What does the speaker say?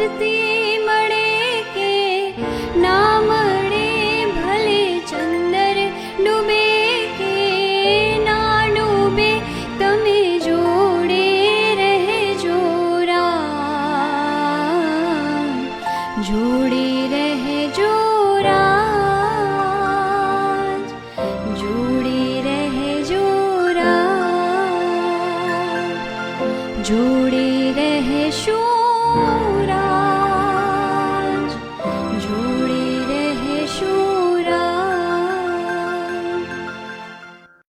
મુક્તિ મળે કે ના મળે, ભલે ચંદર ડૂબે કે ના ડૂબે, તમે જોડે રહેજો રામ, જોડે રહેજો રાજ, જોડે રહેજો રામ, જોડે રહેશો